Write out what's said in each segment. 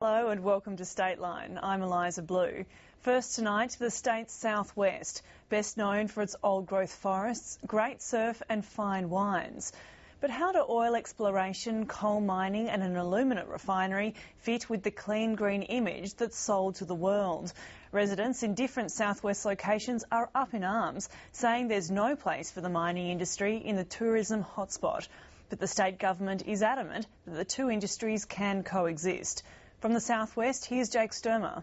Hello and welcome to Stateline. I'm Eliza Blue. First tonight, the state's southwest, best known for its old-growth forests, great surf and fine wines. But how do oil exploration, coal mining and an alumina refinery fit with the clean green image that's sold to the world? Residents in different southwest locations are up in arms, saying there's no place for the mining industry in the tourism hotspot. But the state government is adamant that the two industries can coexist. From the southwest, here's Jake Sturmer.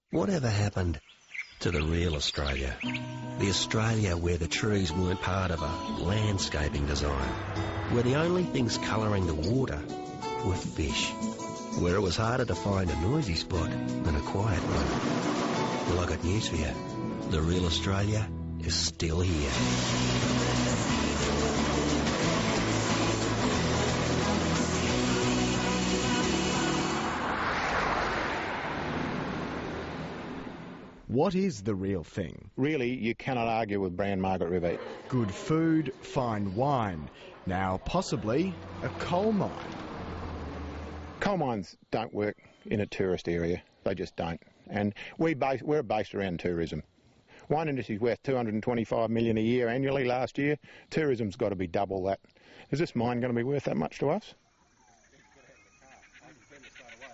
Whatever happened to the real Australia? The Australia where the trees weren't part of a landscaping design, where the only things colouring the water were fish, where it was harder to find a noisy spot than a quiet one. Well, I got news for you. The real Australia is still here. What is the real thing? Really, you cannot argue with brand Margaret River. Good food, fine wine. Now, possibly, a coal mine. Coal mines don't work in a tourist area. They just don't. And we're based around tourism. Wine industry's worth $225 million a year annually last year. Tourism's got to be double that. Is this mine going to be worth that much to us?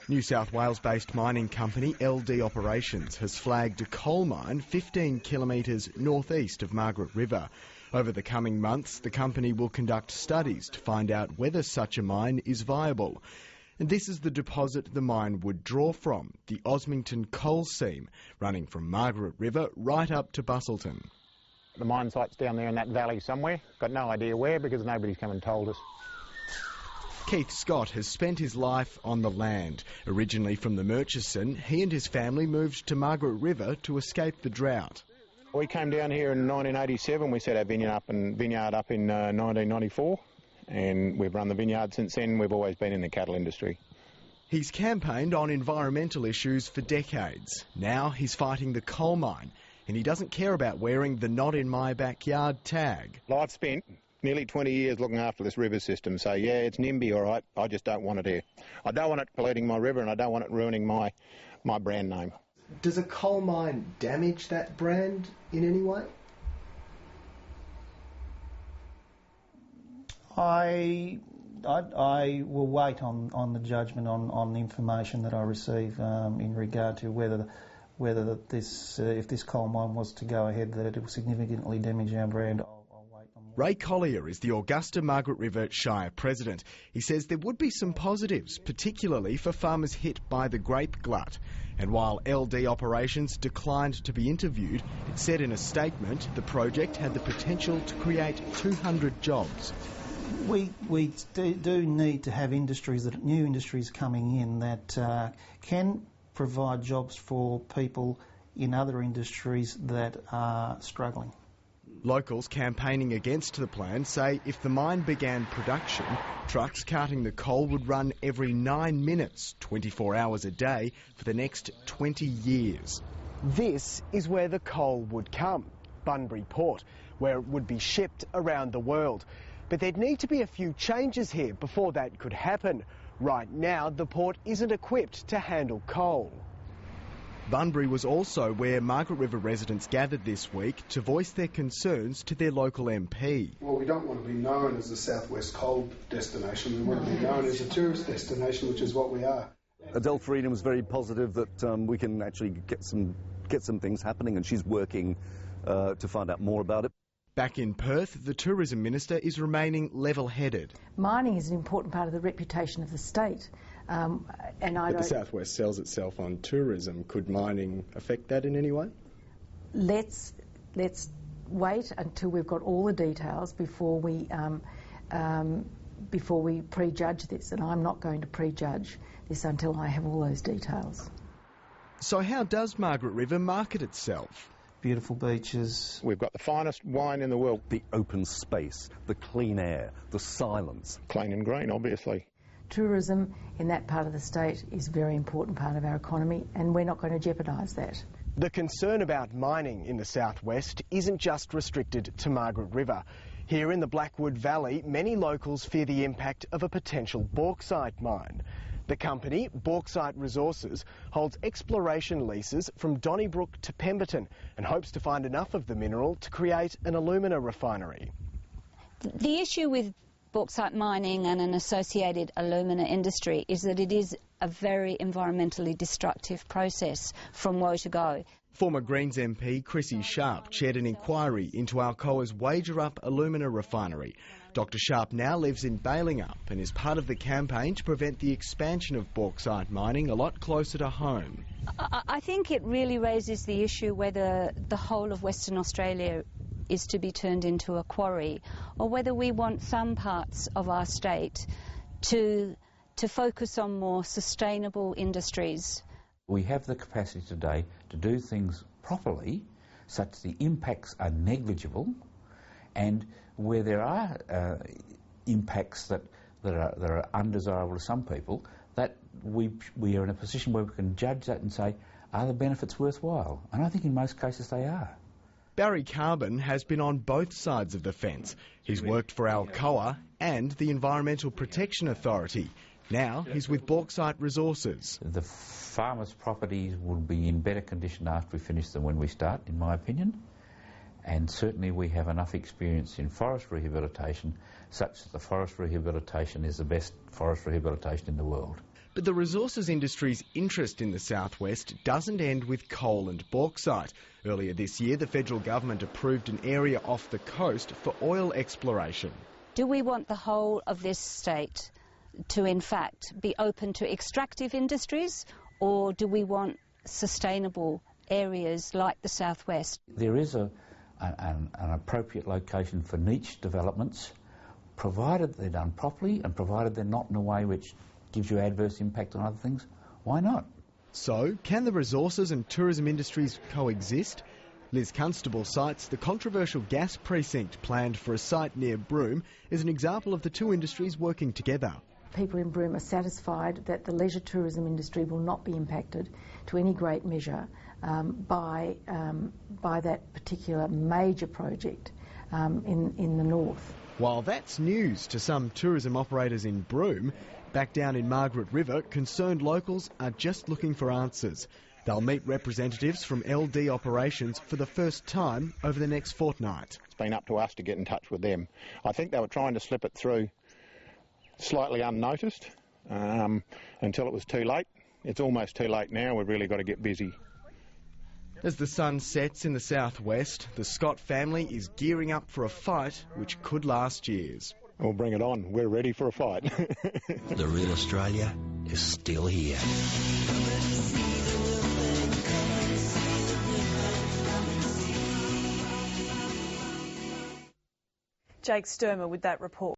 New South Wales-based mining company LD Operations has flagged a coal mine 15 kilometres northeast of Margaret River. Over the coming months, the company will conduct studies to find out whether such a mine is viable. And this is the deposit the mine would draw from, the Osmington coal seam, running from Margaret River right up to Busselton. The mine site's down there in that valley somewhere. Got no idea where because nobody's come and told us. Keith Scott has spent his life on the land. Originally from the Murchison, he and his family moved to Margaret River to escape the drought. We came down here in 1987. We set our vineyard up in 1994, and we've run the vineyard since then. We've always been in the cattle industry. He's campaigned on environmental issues for decades. Now he's fighting the coal mine, and he doesn't care about wearing the "not in my backyard" tag. I've spent nearly 20 years looking after this river system, so yeah, it's NIMBY all right. I just don't want it here. I don't want it polluting my river and I don't want it ruining my brand name. Does a coal mine damage that brand in any way? I will wait on the judgment on the information that I receive in regard to whether this if this coal mine was to go ahead, that it will significantly damage our brand. Ray Collier is the Augusta Margaret River Shire President. He says there would be some positives, particularly for farmers hit by the grape glut. And while LD Operations declined to be interviewed, it said in a statement the project had the potential to create 200 jobs. We do need to have new industries coming in that can provide jobs for people in other industries that are struggling. Locals campaigning against the plan say if the mine began production, trucks carting the coal would run every 9 minutes, 24 hours a day, for the next 20 years. This is where the coal would come, Bunbury Port, where it would be shipped around the world. But there'd need to be a few changes here before that could happen. Right now, the port isn't equipped to handle coal. Bunbury was also where Margaret River residents gathered this week to voice their concerns to their local MP. Well, we don't want to be known as a southwest coal destination. We want to be known as a tourist destination, which is what we are. Adele Freedom was very positive that we can actually get some things happening, and she's working to find out more about it. Back in Perth, the Tourism Minister is remaining level-headed. Mining is an important part of the reputation of the state. But the Southwest sells itself on tourism. Could mining affect that in any way? Let's wait until we've got all the details before we prejudge this, and I'm not going to prejudge this until I have all those details. So how does Margaret River market itself? Beautiful beaches. We've got the finest wine in the world. The open space, the clean air, the silence. Clean and green, obviously. Tourism in that part of the state is a very important part of our economy, and we're not going to jeopardise that. The concern about mining in the southwest isn't just restricted to Margaret River. Here in the Blackwood Valley, many locals fear the impact of a potential bauxite mine. The company, Bauxite Resources, holds exploration leases from Donnybrook to Pemberton and hopes to find enough of the mineral to create an alumina refinery. The issue with bauxite mining and an associated alumina industry is that it is a very environmentally destructive process from woe to go. Former Greens MP Chrissy Sharp chaired an inquiry into Alcoa's Wagerup alumina refinery. Dr Sharp now lives in Balingup and is part of the campaign to prevent the expansion of bauxite mining a lot closer to home. I think it really raises the issue whether the whole of Western Australia is to be turned into a quarry, or whether we want some parts of our state to focus on more sustainable industries. We have the capacity today to do things properly such the impacts are negligible, and where there are impacts that are undesirable to some people, that we are in a position where we can judge that and say, are the benefits worthwhile? And I think in most cases they are. Barry Carbon has been on both sides of the fence. He's worked for Alcoa and the Environmental Protection Authority. Now he's with Bauxite Resources. The farmers' properties will be in better condition after we finish than when we start, in my opinion. And certainly we have enough experience in forest rehabilitation such that the forest rehabilitation is the best forest rehabilitation in the world. But the resources industry's interest in the southwest doesn't end with coal and bauxite. Earlier this year, the federal government approved an area off the coast for oil exploration. Do we want the whole of this state to, in fact, be open to extractive industries, or do we want sustainable areas like the southwest? There is an appropriate location for niche developments, provided they're done properly and provided they're not in a way which gives you adverse impact on other things. Why not? So, can the resources and tourism industries coexist? Liz Constable cites the controversial gas precinct planned for a site near Broome as an example of the two industries working together. People in Broome are satisfied that the leisure tourism industry will not be impacted to any great measure by that particular major project in the north. While that's news to some tourism operators in Broome, back down in Margaret River, concerned locals are just looking for answers. They'll meet representatives from LD operations for the first time over the next fortnight. It's been up to us to get in touch with them. I think they were trying to slip it through slightly unnoticed until it was too late. It's almost too late now. We've really got to get busy. As the sun sets in the southwest, the Scott family is gearing up for a fight which could last years. Well, bring it on. We're ready for a fight. The real Australia is still here. Jake Sturmer with that report.